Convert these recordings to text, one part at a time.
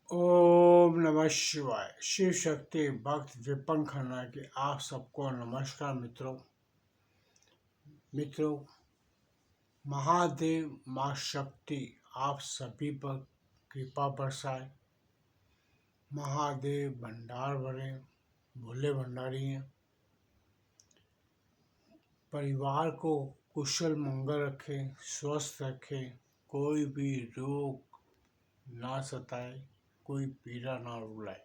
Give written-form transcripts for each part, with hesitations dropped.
ओम नमः शिवाय। शिव शक्ति भक्त विपन खन्ना की आप सबको नमस्कार मित्रों। महादेव माँ शक्ति आप सभी पर कृपा बरसाए। महादेव भंडार भरे, भोले भंडारी हैं। परिवार को कुशल मंगल रखे, स्वस्थ रखे, कोई भी रोग ना सताए, कोई पीड़ा ना रुलाए।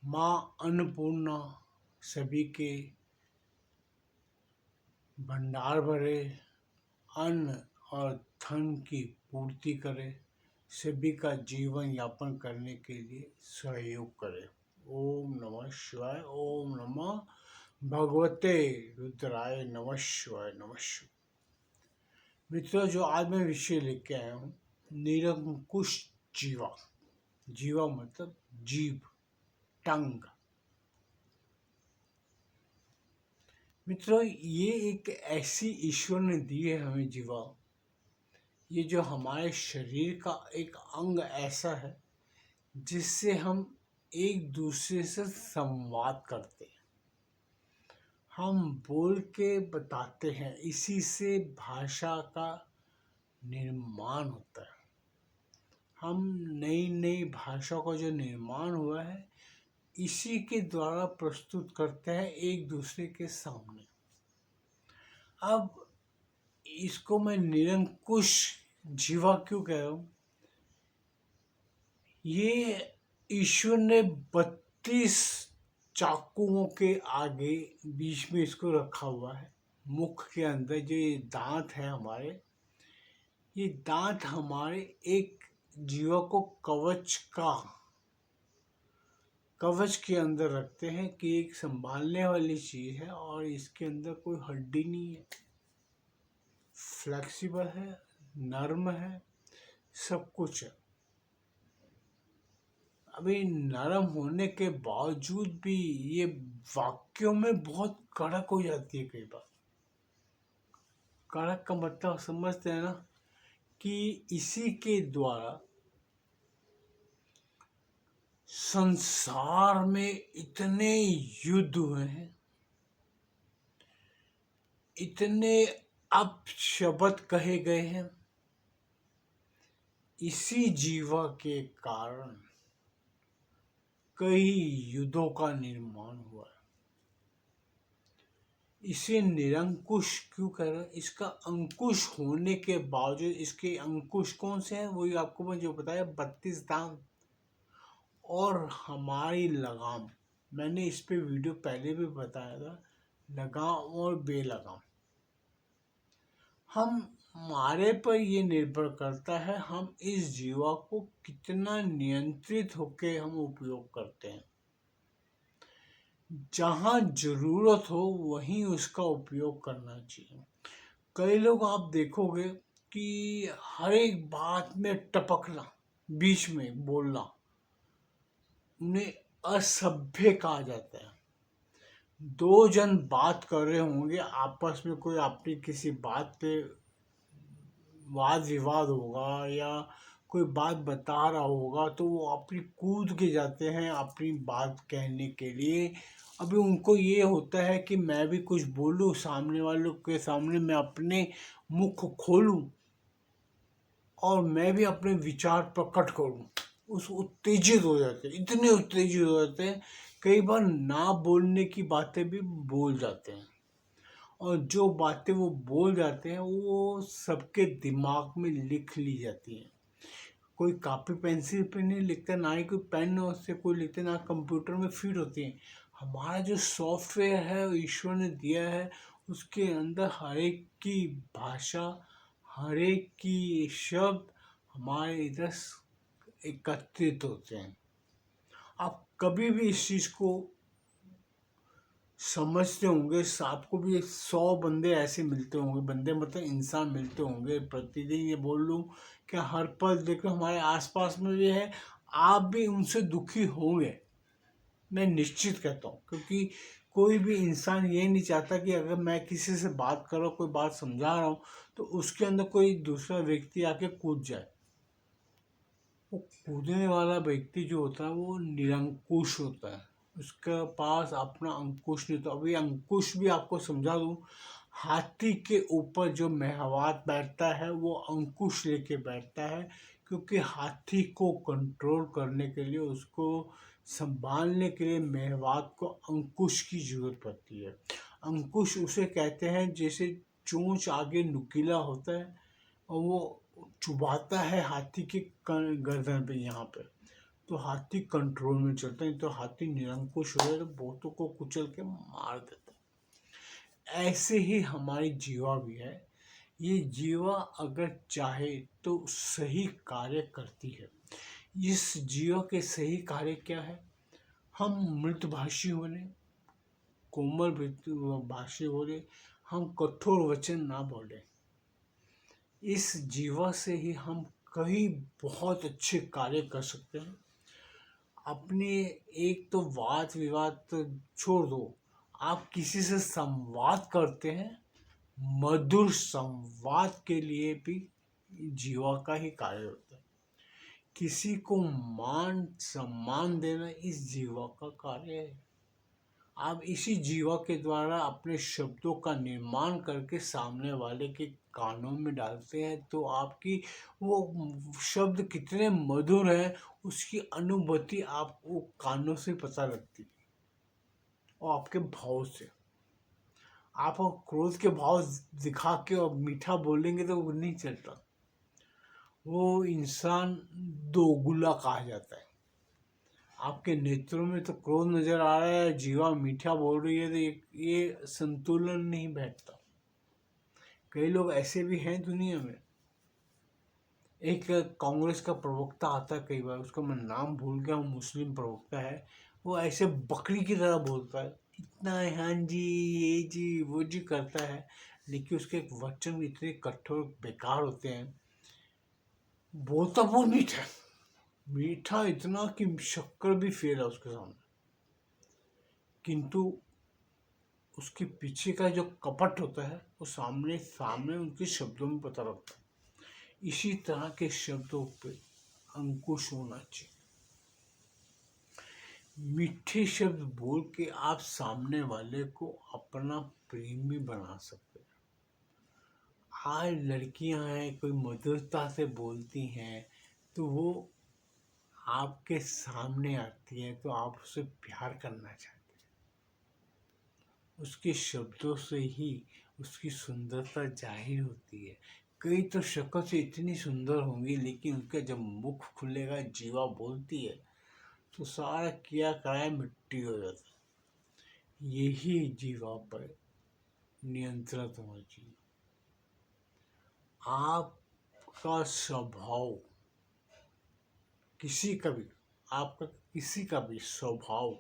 माँ अन्नपूर्णा सभी के भंडार भरे, अन्न और धन की पूर्ति करे, सभी का जीवन यापन करने के लिए सहयोग करे। ओम नमः शिवाय। ओम नमः भगवते रुद्राय नमः शिवाय। नमः शिवाय। मित्रों, जो आज मैं विषय लेके आया हूँ, निरंकुश जीवा। जीवा मतलब जीव, टंग। मित्रों, ये एक ऐसी ईश्वर ने दी है हमें जीवा। ये जो हमारे शरीर का एक अंग ऐसा है जिससे हम एक दूसरे से संवाद करते हैं। हम बोल के बताते हैं, इसी से भाषा का निर्माण होता है। हम नई नई भाषा का जो निर्माण हुआ है, इसी के द्वारा प्रस्तुत करते हैं एक दूसरे के सामने। अब इसको मैं निरंकुश जीवा क्यों कह रहा हूँ? ये ईश्वर ने 32 चाकुओं के आगे बीच में इसको रखा हुआ है। मुख के अंदर जो ये दांत है हमारे, ये दांत हमारे एक जीवा को कवच के अंदर रखते हैं कि एक संभालने वाली चीज है और इसके अंदर कोई हड्डी नहीं है, फ्लेक्सिबल है, नर्म है, सब कुछ है। अभी नरम होने के बावजूद भी ये वाक्यों में बहुत कड़क हो जाती है कई बार। कड़क का मतलब समझते हैं ना, कि इसी के द्वारा संसार में इतने युद्ध हुए हैं, इतने अपशब्द कहे गए हैं, इसी जीवा के कारण कई युद्धों का निर्माण हुआ है। इसे निरंकुश क्यों कह रहे हैं? इसका अंकुश होने के बावजूद, इसके अंकुश कौन से हैं वही आपको मैं जो बताया, 32 दांत और हमारी लगाम। मैंने इस पे वीडियो पहले भी बताया था, लगाम और बेलगाम। हमारे पर ये निर्भर करता है हम इस जीवा को कितना नियंत्रित होकर हम उपयोग करते हैं। जहाँ जरूरत हो वहीं उसका उपयोग करना चाहिए। कई लोग आप देखोगे कि हर एक बात में टपकना, बीच में बोलना, उन्हें असभ्य कहा जाता है। दो जन बात कर रहे होंगे आपस में, कोई अपनी किसी बात पे वाद विवाद होगा या कोई बात बता रहा होगा, तो वो अपनी कूद के जाते हैं अपनी बात कहने के लिए। अभी उनको ये होता है कि मैं भी कुछ बोलूं, सामने वालों के सामने मैं अपने मुख खोलूं और मैं भी अपने विचार प्रकट करूं। उस उत्तेजित हो जाते हैं, इतने उत्तेजित हो जाते हैं, कई बार ना बोलने की बातें भी बोल जाते हैं। और जो बातें वो बोल जाते हैं वो सबके दिमाग में लिख ली जाती हैं। कोई कॉपी पेंसिल पे नहीं लिखता, ना ही कोई पेन उससे कोई लिखते, ना कंप्यूटर में फीड होती है। हमारा जो सॉफ्टवेयर है वो ईश्वर ने दिया है, उसके अंदर हर एक की भाषा, हर एक की शब्द हमारे इधर एकत्रित होते हैं। आप कभी भी इस चीज़ को समझते होंगे, आपको भी 100 बंदे ऐसे मिलते होंगे, बंदे मतलब इंसान मिलते होंगे प्रतिदिन। ये बोल लूँ कि हर पल देखो हमारे आसपास में भी है, आप भी उनसे दुखी होंगे, मैं निश्चित कहता हूँ। क्योंकि कोई भी इंसान ये नहीं चाहता कि अगर मैं किसी से बात कर रहा हूँ, कोई बात समझा रहा हूँ, तो उसके अंदर कोई दूसरा व्यक्ति आके कूद जाए। वो कूदने वाला व्यक्ति जो होता है वो निरंकुश होता है, उसके पास अपना अंकुश नहीं होता। अभी अंकुश भी आपको समझा दूं, हाथी के ऊपर जो मेहवात बैठता है वो अंकुश लेके बैठता है, क्योंकि हाथी को कंट्रोल करने के लिए, उसको संभालने के लिए मेहवात को अंकुश की जरूरत पड़ती है। अंकुश उसे कहते हैं जैसे चोंच आगे नुकीला होता है और वो चुभाता है हाथी के गर्दन पे, यहाँ पे, तो हाथी कंट्रोल में चलता है। तो हाथी निरंकुश हो जाए तो बहुतों को कुचल के मार देता है। ऐसे ही हमारी जीवा भी है। ये जीवा अगर चाहे तो सही कार्य करती है। इस जीवा के सही कार्य क्या है? हम मृतभाषी हो रहे, कोमल भाषी हो रहे, हम कठोर वचन ना बोले। इस जीवा से ही हम कई बहुत अच्छे कार्य कर सकते हैं। अपने एक तो वाद विवाद तो छोड़ दो, आप किसी से संवाद करते हैं, मधुर संवाद के लिए भी जीवा का ही कार्य होता है। किसी को मान सम्मान देना इस जीवा का कार्य है। आप इसी जीवा के द्वारा अपने शब्दों का निर्माण करके सामने वाले के कानों में डालते हैं, तो आपकी वो शब्द कितने मधुर हैं उसकी अनुभूति आपको कानों से पता लगती है, और आपके भाव से। आप क्रोध के भाव दिखा के और मीठा बोलेंगे तो वो नहीं चलता, वो इंसान दोगुला कहा जाता है। आपके नेत्रों में तो क्रोध नजर आ रहा है, जीवा मीठा बोल रही है, तो ये संतुलन नहीं बैठता। कई लोग ऐसे भी हैं दुनिया में। एक कांग्रेस का प्रवक्ता आता है, कई बार उसका मैं नाम भूल गया हूँ, मुस्लिम प्रवक्ता है। वो ऐसे बकरी की तरह बोलता है, इतना है हाँ जी ये जी वो जी करता है, लेकिन उसके वचन इतने कठोर बेकार होते हैं। बोलता वो मीठा, मीठा इतना कि शक्कर भी फेल है उसके सामने, किंतु उसके पीछे का जो कपट होता है वो सामने सामने उनके शब्दों में पता लगता है। इसी तरह के शब्दों पे अंकुश होना चाहिए। मीठे शब्द बोल के आप सामने वाले को अपना प्रेमी बना सकते हैं। आज लड़कियां हैं, कोई मधुरता से बोलती हैं तो वो आपके सामने आती है तो आप उसे प्यार करना चाहते हैं। उसके शब्दों से ही उसकी सुंदरता जाहिर होती है। कई तो शक्ल से इतनी सुंदर होंगी, लेकिन उनका जब मुख खुलेगा, जीवा बोलती है, तो सारा किया कराया मिट्टी हो जाता है। यही जीवा पर नियंत्रण होना चाहिए। आपका स्वभाव, किसी का भी, आपका किसी का भी स्वभाव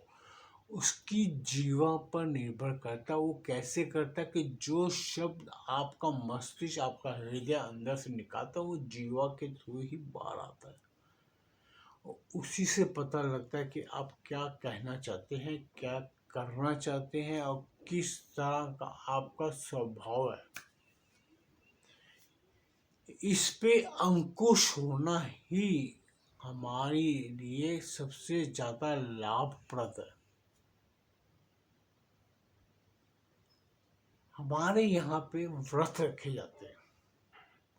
उसकी जीवा पर निर्भर करता है। वो कैसे करता है कि जो शब्द आपका मस्तिष्क, आपका हृदय अंदर से निकालता है, वो जीवा के थ्रू ही बाहर आता है। और उसी से पता लगता है कि आप क्या कहना चाहते हैं, क्या करना चाहते हैं, और किस तरह का आपका स्वभाव है। इस पे अंकुश होना ही हमारे लिए सबसे ज्यादा लाभप्रद है। हमारे यहाँ पे व्रत रखे जाते हैं।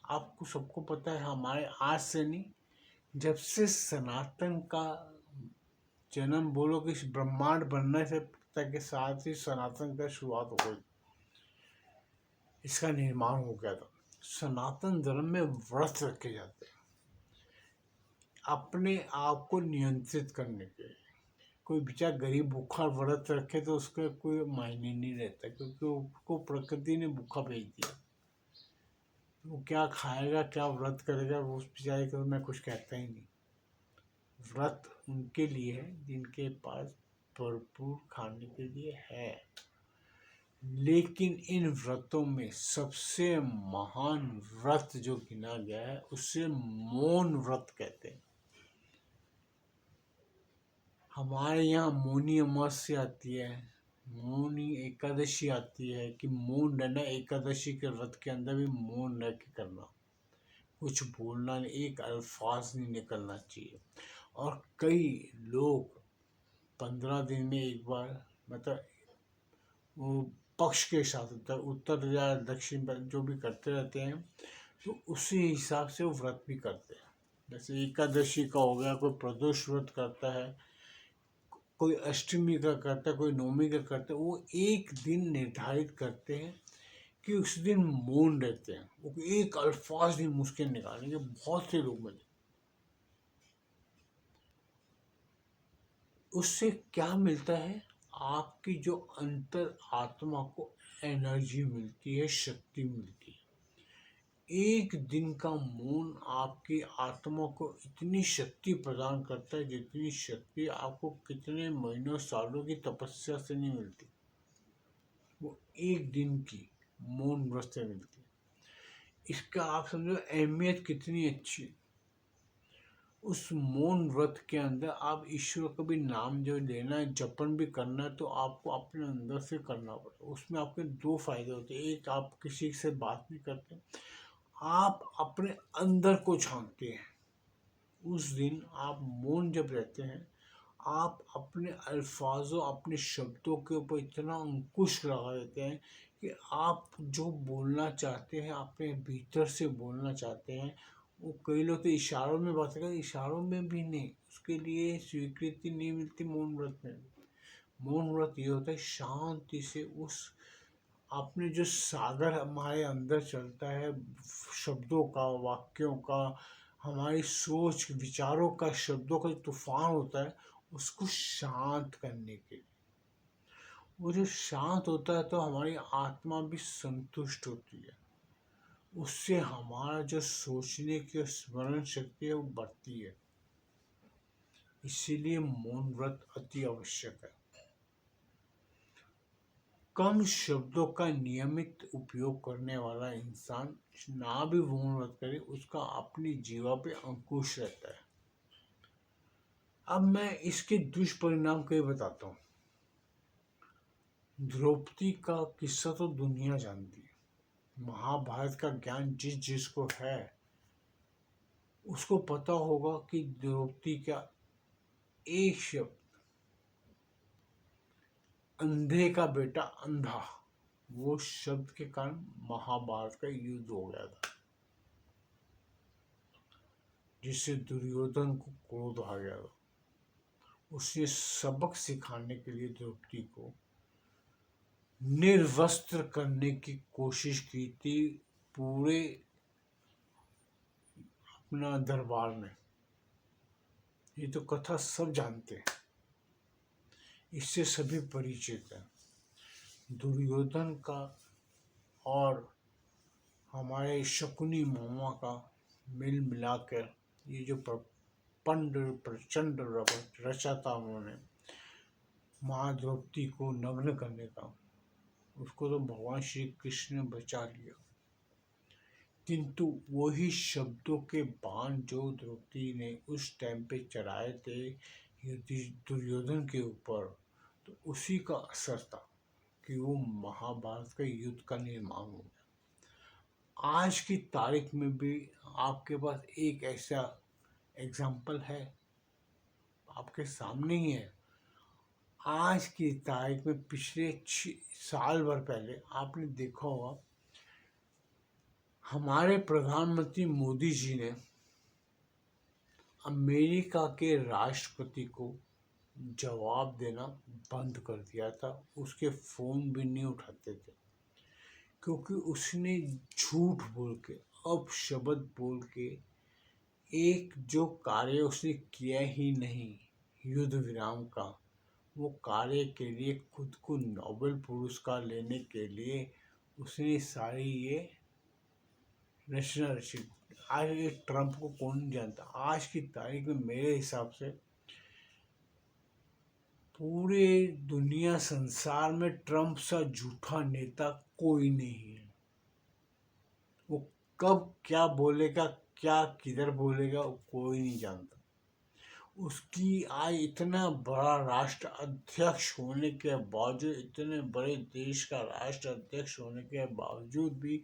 आपको सबको पता है, हमारे आज से नहीं, जब से सनातन का जन्म, बोलो कि ब्रह्मांड बनने से तक के साथ ही सनातन का शुरुआत हो गई, इसका निर्माण हो गया था। सनातन धर्म में व्रत रखे जाते हैं अपने आप को नियंत्रित करने के लिए। कोई बेचारा गरीब भूखा व्रत रखे तो उसका कोई मायने नहीं रहता, क्योंकि उसको प्रकृति ने भूखा भेज दिया। वो क्या खाएगा, क्या व्रत करेगा, वो उस बेचारे को मैं कुछ कहता ही नहीं। व्रत उनके लिए है जिनके पास भरपूर खाने के लिए है। लेकिन इन व्रतों में सबसे महान व्रत जो गिना गया है उसे मौन व्रत कहते हैं। हमारे यहाँ मौनी अमावस्या आती है, मौनी एकादशी आती है, कि मौन रहना, एकादशी के व्रत के अंदर भी मौन रह के करना। कुछ बोलना नहीं, एक अल्फाज नहीं निकलना चाहिए। और कई लोग 15 दिन में एक बार, मतलब वो पक्ष के साथ उत्तर या दक्षिण पर जो भी करते रहते हैं, तो उसी हिसाब से वो व्रत भी करते हैं। जैसे एकादशी का हो गया, कोई प्रदोष व्रत करता है, कोई अष्टमी का करता है, कोई नवमी का करता है। वो एक दिन निर्धारित करते हैं कि उस दिन मौन रहते हैं, वो एक अल्फाज भी मुश्किल निकालेंगे। बहुत से लोग मिले, उससे क्या मिलता है, आपकी जो अंतर आत्मा को एनर्जी मिलती है, शक्ति मिलती है। एक दिन का मौन आपकी आत्मा को इतनी शक्ति प्रदान करता है जितनी शक्ति आपको कितने महीनों सालों की तपस्या से नहीं मिलती, वो एक दिन की मौन व्रत से मिलती है। इसका आप समझो अहमियत कितनी अच्छी है। उस मौन व्रत के अंदर आप ईश्वर का भी नाम जो लेना है, जपन भी करना है, तो आपको अपने अंदर से करना पड़ेगा। उसमें आपके दो फायदे होते हैं। एक, आप किसी से बात नहीं करते, आप अपने अंदर को झांकते हैं। उस दिन आप मौन जब रहते हैं, आप अपने अल्फाजों, अपने शब्दों के ऊपर इतना अंकुश लगा देते हैं कि आप जो बोलना चाहते हैं, अपने भीतर से बोलना चाहते हैं, वो कई लोग तो इशारों में बात करते हैं, इशारों में भी नहीं, उसके लिए स्वीकृति नहीं मिलती मौन व्रत में। मौन व्रत ये होता है शांति से उस आपने जो सागर हमारे अंदर चलता है, शब्दों का, वाक्यों का, हमारी सोच विचारों का, शब्दों का जो तूफान होता है, उसको शांत करने के लिए। वो जो शांत होता है तो हमारी आत्मा भी संतुष्ट होती है, उससे हमारा जो सोचने की स्मरण शक्ति है वो बढ़ती है। इसीलिए मौन व्रत अति आवश्यक है। कम शब्दों का नियमित उपयोग करने वाला इंसान ना भी मौन व्रत करे, उसका अपनी जीवा पे अंकुश रहता है। अब मैं इसके दुष्परिणाम कई बताता हूँ। द्रौपदी का किस्सा तो दुनिया जानती है। महाभारत का ज्ञान जिस जिसको है उसको पता होगा कि द्रौपदी का एक शब्द, अंधे का बेटा अंधा, वो शब्द के कारण महाभारत का युद्ध हो गया था, जिससे दुर्योधन को क्रोध आ गया था। उसने सबक सिखाने के लिए द्रौपदी को निर्वस्त्र करने की कोशिश की थी पूरे अपना दरबार में। ये तो कथा सब जानते हैं, इससे सभी परिचित हैं। दुर्योधन का और हमारे शकुनी मामा का मिल मिलाकर ये जो प्रचंड रचा था उन्होंने माँ द्रौपदी को नग्न करने का, उसको तो भगवान श्री कृष्ण ने बचा लिया। किंतु वही शब्दों के बाण जो द्रौपदी ने उस टाइम पे चढ़ाए थे दुर्योधन के ऊपर, तो उसी का असर था कि वो महाभारत का युद्ध का निर्माण हो गया। आज की तारीख में भी आपके पास एक ऐसा एग्जाम्पल है, आपके सामने ही है। आज की तारीख में पिछले 6 साल भर पहले आपने देखा होगा, हमारे प्रधानमंत्री मोदी जी ने अमेरिका के राष्ट्रपति को जवाब देना बंद कर दिया था। उसके फोन भी नहीं उठाते थे, क्योंकि उसने झूठ बोल के, अपशब्द बोल के, एक जो कार्य उसने किया ही नहीं युद्ध विराम का, वो कार्य के लिए खुद को नोबेल पुरस्कार लेने के लिए उसने सारी ये रचना रची। आज ये ट्रंप को कौन नहीं जानता। आज की तारीख में मेरे हिसाब से पूरे दुनिया संसार में ट्रंप सा झूठा नेता कोई नहीं है। वो कब क्या बोलेगा, क्या किधर बोलेगा, वो कोई नहीं जानता। उसकी आज इतना बड़ा राष्ट्र अध्यक्ष होने के बावजूद, इतने बड़े देश का राष्ट्र अध्यक्ष होने के बावजूद भी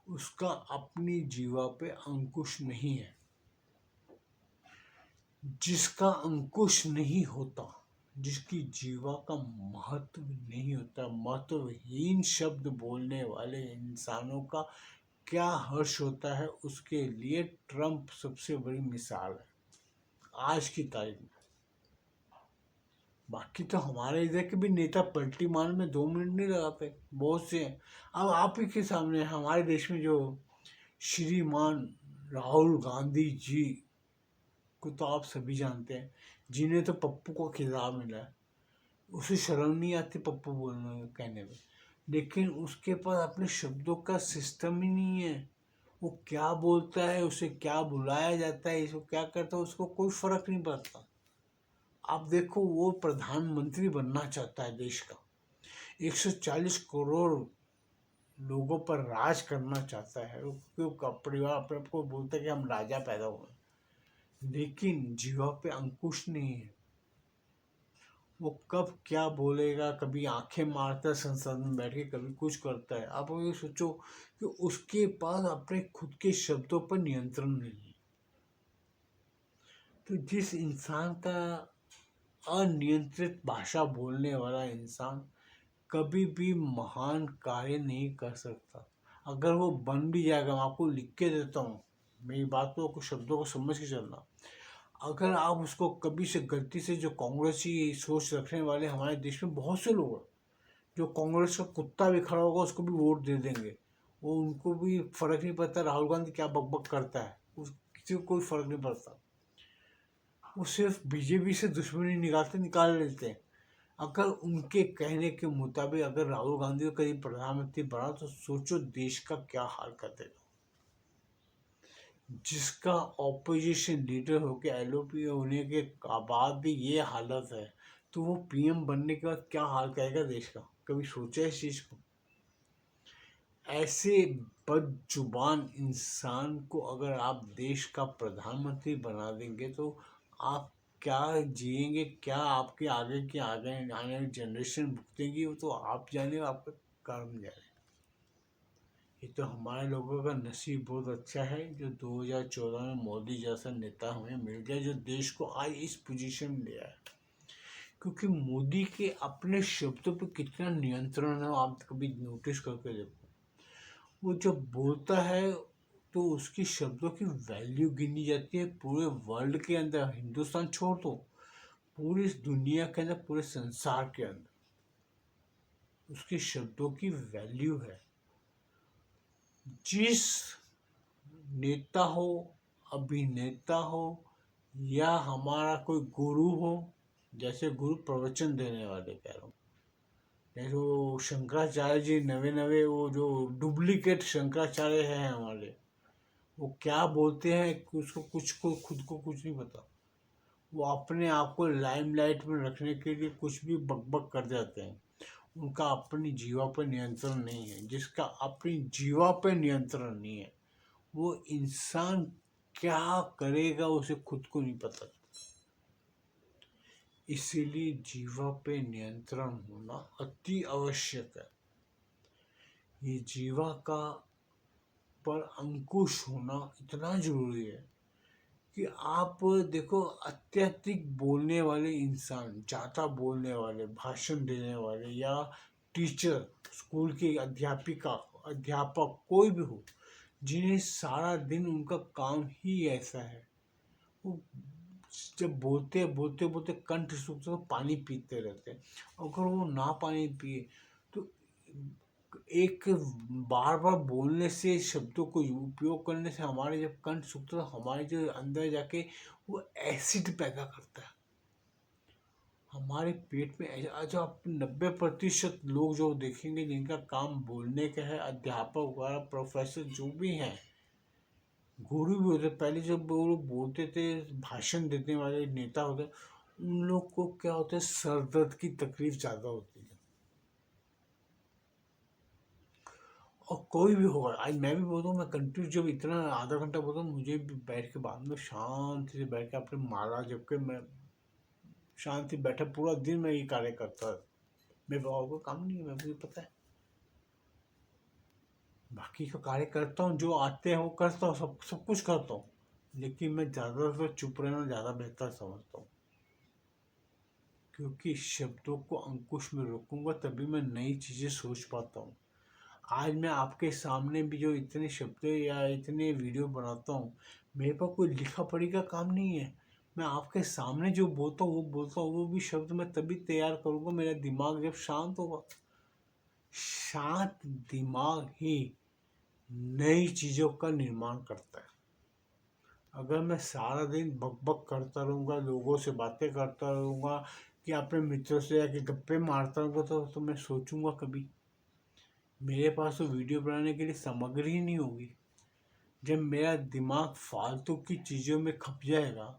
उसका अपनी जीवा पे अंकुश नहीं है। जिसका अंकुश नहीं होता, जिसकी जीवा का महत्व नहीं होता, महत्वहीन शब्द बोलने वाले इंसानों का क्या हर्ष होता है, उसके लिए ट्रंप सबसे बड़ी मिसाल है आज की तारीख में। बाकी तो हमारे इधर के भी नेता पलटी मारने में 2 मिनट नहीं लगाते, बहुत से हैं। अब आप ही के सामने हमारे देश में जो श्रीमान राहुल गांधी जी को तो आप सभी जानते हैं, जिन्हें तो पप्पू को खिताब मिला है। उसे शर्म नहीं आती पप्पू बोलने कहने में, लेकिन उसके पास अपने शब्दों का सिस्टम ही नहीं है। वो क्या बोलता है, उसे क्या बुलाया जाता है, इसको क्या करता है, उसको कोई फर्क नहीं पड़ता। आप देखो, वो प्रधानमंत्री बनना चाहता है देश का, 140 करोड़ लोगों पर राज करना चाहता है। वो परिवार अपने आप को बोलता है कि हम राजा पैदा हुए, लेकिन जीवा पे अंकुश नहीं है। वो कब क्या बोलेगा, कभी आंखें मारता है संसद में बैठ के, कभी कुछ करता है। आप ये सोचो कि उसके पास अपने खुद के शब्दों पर नियंत्रण नहीं है। तो जिस इंसान का अनियंत्रित भाषा बोलने वाला इंसान कभी भी महान कार्य नहीं कर सकता। अगर वो बन भी जाएगा, मैं आपको लिख के देता हूँ, मेरी बातों को शब्दों को समझ के चलना। अगर आप उसको कभी से गलती से, जो कांग्रेसी सोच रखने वाले हमारे देश में बहुत से लोग हैं, जो कांग्रेस का कुत्ता भी खड़ा होगा उसको भी वोट दे देंगे। वो उनको भी फर्क नहीं पड़ता राहुल गांधी क्या बकबक करता है, किसी को कोई फर्क नहीं पड़ता। वो सिर्फ बीजेपी से दुश्मनी निकाल लेते हैं। अगर उनके कहने के मुताबिक अगर राहुल गांधी को कभी प्रधानमंत्री बना तो सोचो देश का क्या हाल कर देगा। जिसका ऑपोजिशन लीडर होके एलओपी होने के बाद भी ये हालत है, तो वो पीएम बनने के बाद क्या हाल करेगा देश का, कभी सोचा इस चीज को? ऐसे बदजुबान इंसान को अगर आप देश का प्रधानमंत्री बना देंगे तो आप क्या जिएंगे, क्या आपके आगे आने वाली जनरेशन भुगतेंगी, वो तो आप जाने, आपका कर्म जाने। ये तो हमारे लोगों का नसीब बहुत अच्छा है जो 2014 में मोदी जैसा नेता हमें मिल गया, जो देश को आज इस पोजीशन में ले आया। क्योंकि मोदी के अपने शब्दों पर कितना नियंत्रण है, आप कभी नोटिस करके देखो। वो जब बोलता है तो उसकी शब्दों की वैल्यू गिनी जाती है पूरे वर्ल्ड के अंदर, हिंदुस्तान छोड़ दो, पूरी दुनिया के अंदर, पूरे संसार के अंदर उसके शब्दों की वैल्यू है। जिस नेता हो, अभिनेता हो, या हमारा कोई गुरु हो, जैसे गुरु प्रवचन देने वाले कह रहा हूँ, जैसे वो शंकराचार्य जी, नवे नवे वो जो डुप्लीकेट शंकराचार्य हैं हमारे, वो क्या बोलते हैं उसको कुछ को खुद को कुछ नहीं पता। वो अपने आप को लाइमलाइट में रखने के लिए कुछ भी बकबक कर जाते हैं। उनका अपनी जीवा पर नियंत्रण नहीं है। जिसका अपनी जीवा पर नियंत्रण नहीं है, वो इंसान क्या करेगा उसे खुद को नहीं पता। इसीलिए जीवा पे नियंत्रण होना अति आवश्यक है। ये जीवा का पर अंकुश होना इतना जरूरी है कि आप देखो, अत्यधिक बोलने वाले इंसान, ज़्यादा बोलने वाले, भाषण देने वाले, या टीचर, स्कूल की अध्यापिका, अध्यापक, कोई भी हो, जिन्हें सारा दिन उनका काम ही ऐसा है, वो जब बोलते बोलते बोलते कंठ सूखते तो पानी पीते रहते हैं। अगर वो ना पानी पिए तो एक बार बार बोलने से, शब्दों को उपयोग करने से हमारे जब कंठ सूखता है तो हमारे जो अंदर जाके वो एसिड पैदा करता है हमारे पेट में। जो आप 90% लोग जो देखेंगे जिनका काम बोलने का है, अध्यापक वगैरह, प्रोफेसर जो भी हैं, गुरु भी होते, पहले जब वो लोग बोलते थे, भाषण देने वाले नेता होते, उन लोग को क्या होता है, सर दर्द की तकलीफ ज़्यादा होती है। और कोई भी होगा, आज मैं भी बोलता हूँ, मैं कंटिन्यू जब इतना आधा घंटा बोलता हूँ, मुझे भी बैठ के बाद में शांति से बैठ के अपने माला जब के मैं शांति बैठा पूरा दिन मैं ये कार्य करता है। मेरे बाबा को काम नहीं है, मैं मुझे पता है। बाकी का कार्य करता हूँ, जो आते हैं वो करता हूँ, सब सब कुछ करता हूँ, लेकिन मैं ज़्यादातर चुप रहना ज़्यादा बेहतर समझता हूँ। क्योंकि शब्दों को अंकुश में रोकूंगा तभी मैं नई चीज़ें सोच पाता हूँ। आज मैं आपके सामने भी जो इतने शब्द या इतने वीडियो बनाता हूँ, मेरे पास कोई लिखा पढ़ी का काम नहीं है। मैं आपके सामने जो बोलता हूँ वो बोलता हूँ, वो भी शब्द मैं तभी तैयार करूँगा मेरा दिमाग जब शांत होगा। शांत दिमाग ही नई चीज़ों का निर्माण करता है। अगर मैं सारा दिन बक करता रहूँगा, लोगों से बातें करता रहूँगा, कि अपने मित्रों से जाके गप्पे मारता रहूँगा, तो मैं सोचूंगा कभी? मेरे पास तो वीडियो बनाने के लिए सामग्री ही नहीं होगी। जब मेरा दिमाग फालतू की चीज़ों में खप जाएगा,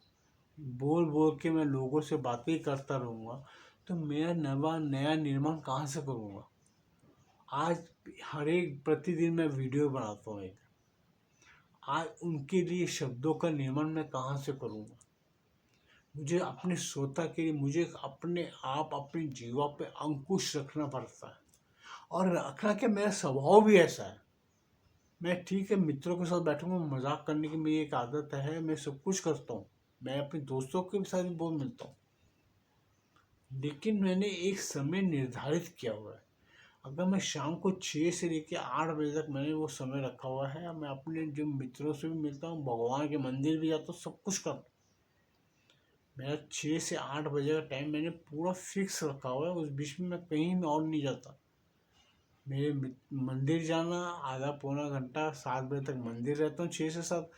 बोल बोल के मैं लोगों से बातें करता रहूँगा, तो मेरा नवा नया निर्माण कहाँ से करूँगा? आज हर एक प्रतिदिन मैं वीडियो बनाता हूँ एक, आज उनके लिए शब्दों का निर्माण मैं कहाँ से करूँगा? मुझे अपने श्रोता के लिए मुझे अपने आप अपनी जीवा पे अंकुश रखना पड़ता है। और रखना क्या, मेरा स्वभाव भी ऐसा है। मैं ठीक है मित्रों के साथ बैठूंगा, मजाक करने की मेरी एक आदत है, मैं सब कुछ करता हूँ, मैं अपने दोस्तों के साथ भी बहुत मिलता हूँ, लेकिन मैंने एक समय निर्धारित किया हुआ है। अगर मैं शाम को 6 से लेकर 8 बजे तक मैंने वो समय रखा हुआ है, मैं अपने जो मित्रों से भी मिलता हूँ, भगवान के मंदिर भी जाता हूँ, सब कुछ करता हूँ। मेरा 6 से 8 बजे का टाइम मैंने पूरा फिक्स रखा हुआ है, उस बीच में मैं कहीं और नहीं जाता। मेरे मंदिर जाना आधा पौना घंटा, 7 बजे तक मंदिर रहता हूँ, 6 से 7।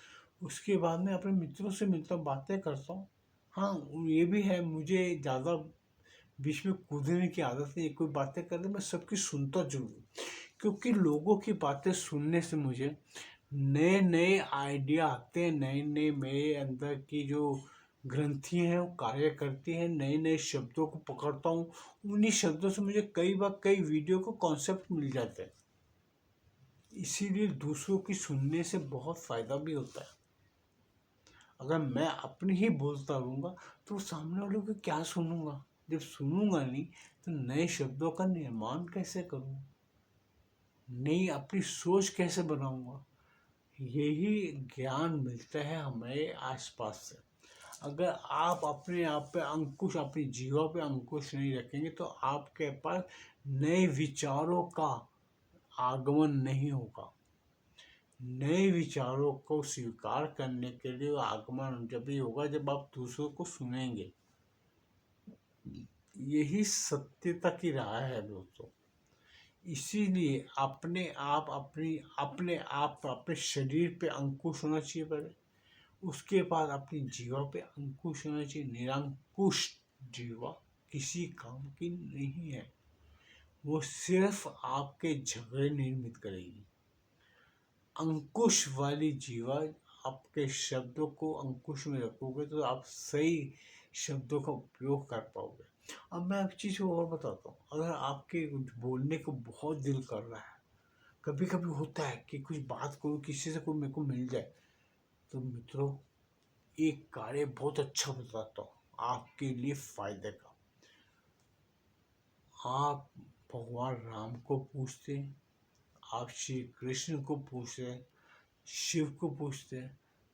उसके बाद में अपने मित्रों से मिलता हूँ, बातें करता हूँ। हाँ, ये भी है, मुझे ज़्यादा बीच में कूदने की आदत नहीं है। कोई बातें कर दे मैं सबकी सुनता जरूर हूँ, क्योंकि लोगों की बातें सुनने से मुझे नए नए आइडिया आते हैं, नए नए मेरे अंदर की जो ग्रंथियाँ हैं वो कार्य करती हैं, नए नए शब्दों को पकड़ता हूँ, उन्हीं शब्दों से मुझे कई बार कई वीडियो को कॉन्सेप्ट मिल जाते हैं। इसीलिए दूसरों की सुनने से बहुत फायदा भी होता है। अगर मैं अपनी ही बोलता रहूँगा तो सामने वालों को क्या सुनूंगा? जब सुनूंगा नहीं तो नए शब्दों का निर्माण कैसे करूँ? नई अपनी सोच कैसे बनाऊंगा? यही ज्ञान मिलता है हमारे आसपास से। अगर आप अपने आप पे अंकुश, अपनी जीवा पे अंकुश नहीं रखेंगे तो आपके पास नए विचारों का आगमन नहीं होगा। नए विचारों को स्वीकार करने के लिए आगमन जब भी होगा जब आप दूसरों को सुनेंगे। यही सत्यता की राह है दोस्तों। इसीलिए अपने शरीर पे अंकुश होना चाहिए पहले, उसके बाद अपनी जीवा पे अंकुश होना चाहिए। निरंकुश जीवा किसी काम की नहीं है, वो सिर्फ आपके झगड़े निर्मित करेगी। अंकुश वाली जीवा, आपके शब्दों को अंकुश में रखोगे तो आप सही शब्दों का उपयोग कर पाओगे। अब मैं एक चीज़ और बताता हूँ, अगर आपके कुछ बोलने को बहुत दिल कर रहा है, कभी कभी होता है कि कुछ बात करूँ किसी से, कोई मेरे को मिल जाए, तो मित्रों एक कार्य बहुत अच्छा बताता हूँ आपके लिए फायदे का। आप भगवान राम को पूछते, आप श्री कृष्ण को पूछते, शिव को पूछते हैं,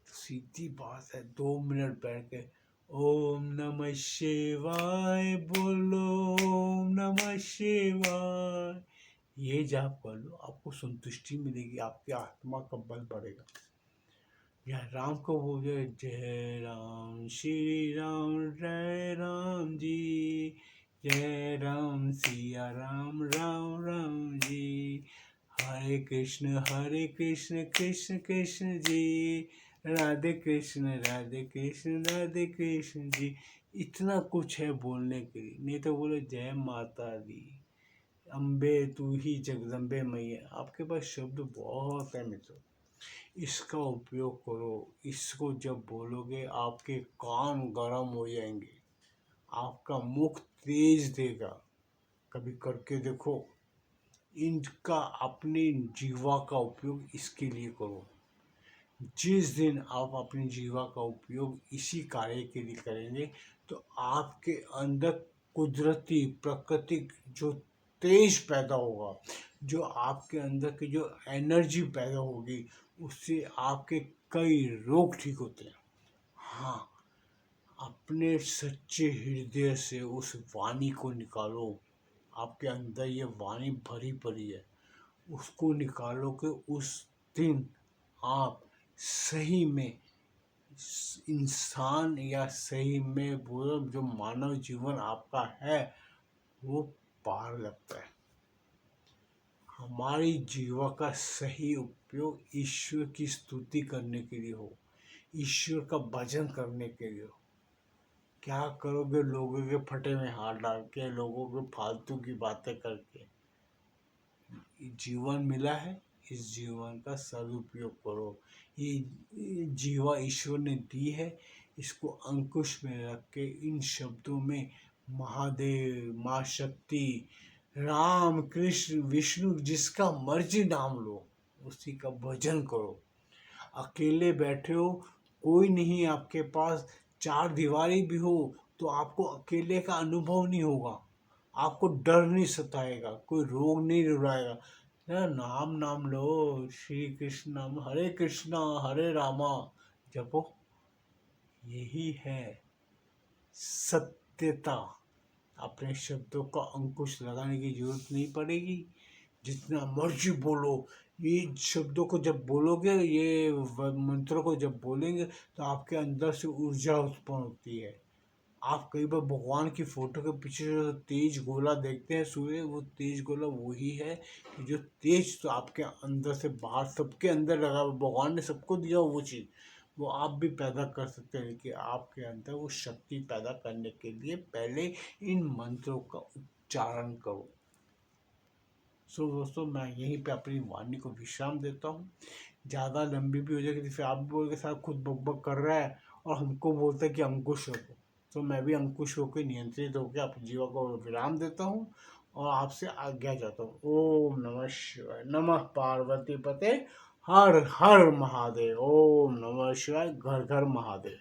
तो सीधी बात है 2 मिनट बैठ के ओम नमः शिवाय बोलो, ओम नमः शिवाय, ये जाप कर लो, आपको संतुष्टि मिलेगी, आपकी आत्मा का बल बढ़ेगा। या राम को बोलो जय राम श्री राम जय राम जी, जय राम सिया राम राम राम जी, हरे कृष्ण कृष्ण कृष्ण जी, राधे कृष्ण राधे कृष्ण जी। इतना कुछ है बोलने के लिए, नहीं तो बोलो जय माता दी, अम्बे तू ही जगदम्बे मैया। आपके पास शब्द बहुत है मित्रों, इसका उपयोग करो। इसको जब बोलोगे आपके कान गर्म हो जाएंगे, आपका मुख तेज देगा। कभी करके देखो, इनका अपनी जीवा का उपयोग इसके लिए करो। जिस दिन आप अपनी जीवा का उपयोग इसी कार्य के लिए करेंगे तो आपके अंदर कुदरती प्राकृतिक जो तेज पैदा होगा, जो आपके अंदर की जो एनर्जी पैदा होगी उससे आपके कई रोग ठीक होते हैं। हाँ, अपने सच्चे हृदय से उस वाणी को निकालो। आपके अंदर ये वाणी भरी पड़ी है, उसको निकालो कि उस दिन आप सही में इंसान या सही में वो जो मानव जीवन आपका है वो पार लगता है। हमारी जीवा का सही उपयोग ईश्वर की स्तुति करने के लिए हो, ईश्वर का भजन करने के लिए हो। क्या करोगे लोगों के फटे में हाथ डाल के, लोगों के फालतू की बातें करके? जीवन मिला है, इस जीवन का सदुपयोग करो। ये जीवा ईश्वर ने दी है, इसको अंकुश में रख के इन शब्दों में महादेव, माँ शक्ति, राम, कृष्ण, विष्णु, जिसका मर्जी नाम लो, उसी का भजन करो। अकेले बैठे हो, कोई नहीं आपके पास, चार दीवारी भी हो तो आपको अकेले का अनुभव नहीं होगा, आपको डर नहीं सताएगा, कोई रोग नहीं रुलाएगा। नाम लो, श्री कृष्ण नाम, हरे कृष्णा हरे रामा जपो। यही है सत्यता। अपने शब्दों का अंकुश लगाने की जरूरत नहीं पड़ेगी, जितना मर्जी बोलो। ये शब्दों को जब बोलोगे, ये मंत्रों को जब बोलेंगे तो आपके अंदर से ऊर्जा उत्पन्न होती है। आप कई बार भगवान की फोटो के पीछे जो तेज गोला देखते हैं सूर्य, वो तेज गोला वही है कि जो तेज तो आपके अंदर से बाहर सबके अंदर लगा, भगवान ने सबको दिया वो चीज़, वो आप भी पैदा कर सकते हैं। कि आपके अंदर वो शक्ति पैदा करने के लिए पहले इन मंत्रों का उच्चारण करो। सो दोस्तों, मैं यहीं पे अपनी वाणी को विश्राम देता हूँ। ज़्यादा लंबी भी हो जाएगी तो फिर आप भी बोल के साथ खुद बकबक कर रहा है और हमको बोलते हैं कि अंकुश रखो। तो मैं भी अंकुश होकर, नियंत्रित होकर अपने जीवन को विराम देता हूँ और आपसे आज्ञा चाहता हूँ। ओम नमः शिवाय, नमः पार्वती पते, हर हर महादेव। ओम नमः शिवाय, घर घर महादेव।